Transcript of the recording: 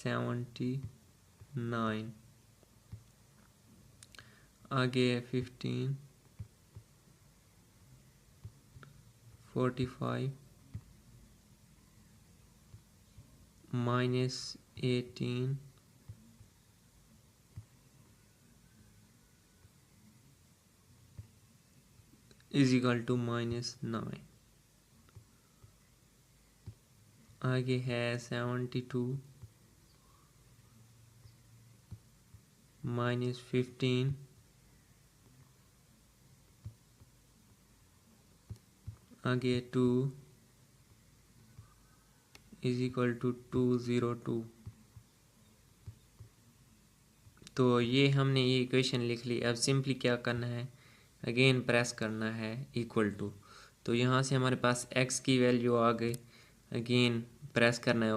79, आगे है 15, 45 minus 18 is equal to -9। आगे है 72 माइनस 15 आगे 2 इज इक्वल टू 202। तो ये हमने ये इक्वेशन लिख ली। अब सिंपली क्या करना है, अगेन प्रेस करना है इक्वल टू। तो यहाँ से हमारे पास x की वैल्यू आ गई, अगेन प्रेस करना है